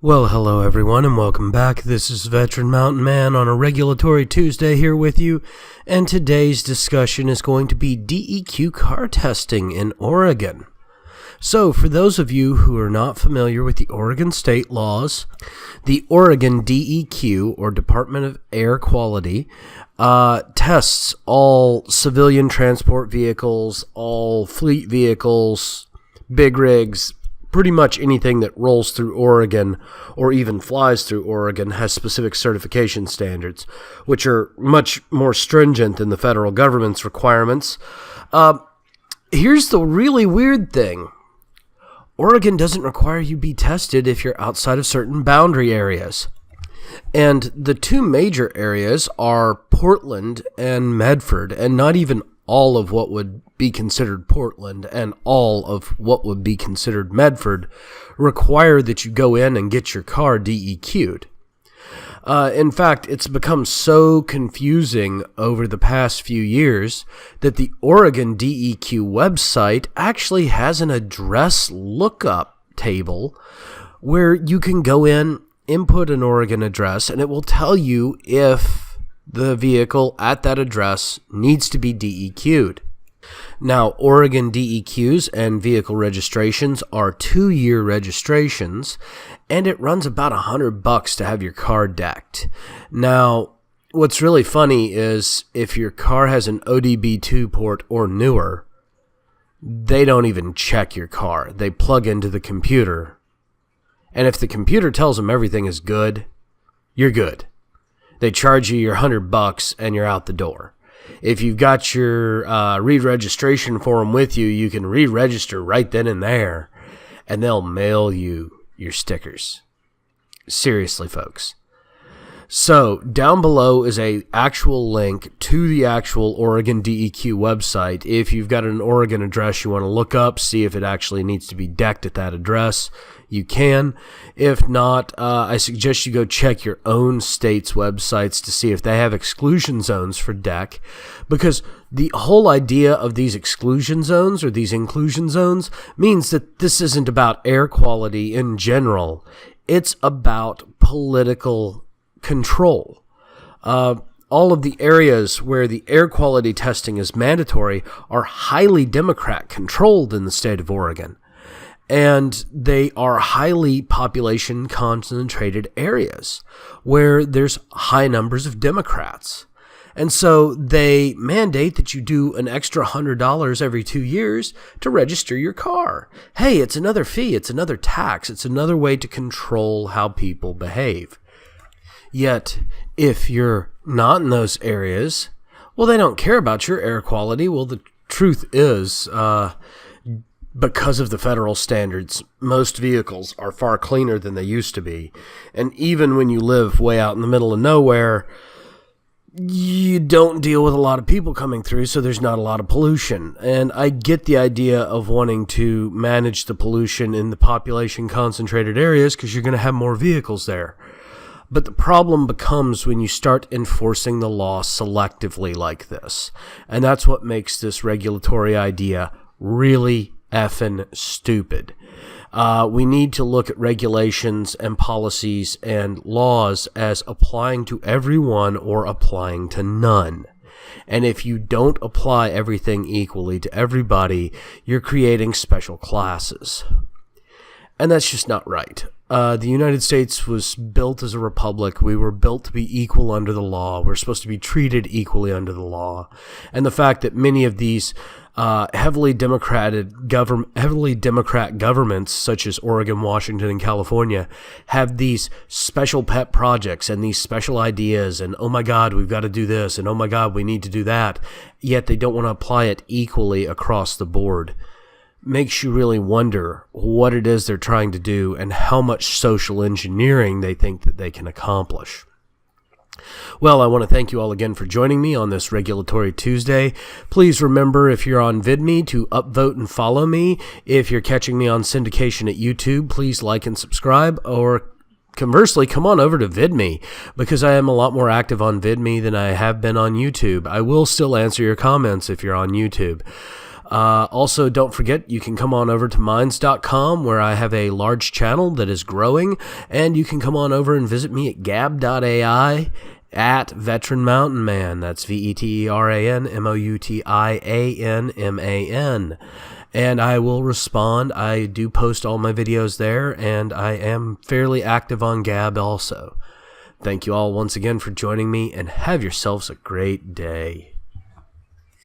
Well, hello everyone and welcome back. This is Veteran Mountain Man on a Regulatory Tuesday here with you, and today's discussion is going to be DEQ car testing in Oregon. So, for those of you who are not familiar with the Oregon state laws, the Oregon DEQ, or Department of Air Quality, tests all civilian transport vehicles, all fleet vehicles, big rigs. Pretty much anything that rolls through Oregon or even flies through Oregon has specific certification standards, which are much more stringent than the federal government's requirements. Here's the really weird thing. Oregon doesn't require you be tested if you're outside of certain boundary areas. And the two major areas are Portland and Medford, and not even all of what would be considered Portland and all of what would be considered Medford require that you go in and get your car DEQ'd. In fact, it's become so confusing over the past few years that the Oregon DEQ website actually has an address lookup table where you can go in, input an Oregon address, and it will tell you if the vehicle at that address needs to be DEQ'd. Now, Oregon DEQs and vehicle registrations are 2-year registrations, and it runs about $100 to have your car decked. Now, what's really funny is if your car has an ODB2 port or newer, they don't even check your car. They plug into the computer, and if the computer tells them everything is good, you're good. They charge you your $100 and you're out the door. If you've got your re-registration form with you, you can re-register right then and there, and they'll mail you your stickers. Seriously, folks. So, down below is a actual link to the actual Oregon DEQ website. If you've got an Oregon address you want to look up, see if it actually needs to be decked at that address, you can. If not, I suggest you go check your own state's websites to see if they have exclusion zones for deck, because the whole idea of these exclusion zones or these inclusion zones means that this isn't about air quality in general. It's about political control. All of the areas where the air quality testing is mandatory are highly Democrat controlled in the state of Oregon. And they are highly population concentrated areas where there's high numbers of Democrats. And so they mandate that you do an extra $100 every 2 years to register your car. Hey, it's another fee, it's another tax, it's another way to control how people behave. Yet, if you're not in those areas, well, they don't care about your air quality. Well, the truth is, because of the federal standards, most vehicles are far cleaner than they used to be. And even when you live way out in the middle of nowhere, you don't deal with a lot of people coming through, so there's not a lot of pollution. And I get the idea of wanting to manage the pollution in the population concentrated areas because you're going to have more vehicles there. But the problem becomes when you start enforcing the law selectively like this. And that's what makes this regulatory idea really effing stupid. We need to look at regulations and policies and laws as applying to everyone or applying to none. And if you don't apply everything equally to everybody, you're creating special classes. And that's just not right. The United States was built as a republic. We were built to be equal under the law. We're supposed to be treated equally under the law. And the fact that many of these heavily Democrat governments, such as Oregon, Washington, and California, have these special pet projects and these special ideas, and oh my God, we've got to do this, and oh my God, we need to do that, yet they don't want to apply it equally across the board. Makes you really wonder what it is they're trying to do and how much social engineering they think that they can accomplish. Well, I want to thank you all again for joining me on this Regulatory Tuesday. Please remember, if you're on VidMe, to upvote and follow me. If you're catching me on syndication at YouTube, please like and subscribe, or conversely, come on over to VidMe, because I am a lot more active on VidMe than I have been on YouTube. I will still answer your comments if you're on YouTube. Also, don't forget, you can come on over to minds.com, where I have a large channel that is growing, and you can come on over and visit me at Gab.ai at Veteran Mountain Man. That's VETRANMOUTIANMAN. And I will respond. I do post all my videos there, and I am fairly active on Gab also. Thank you all once again for joining me, and have yourselves a great day.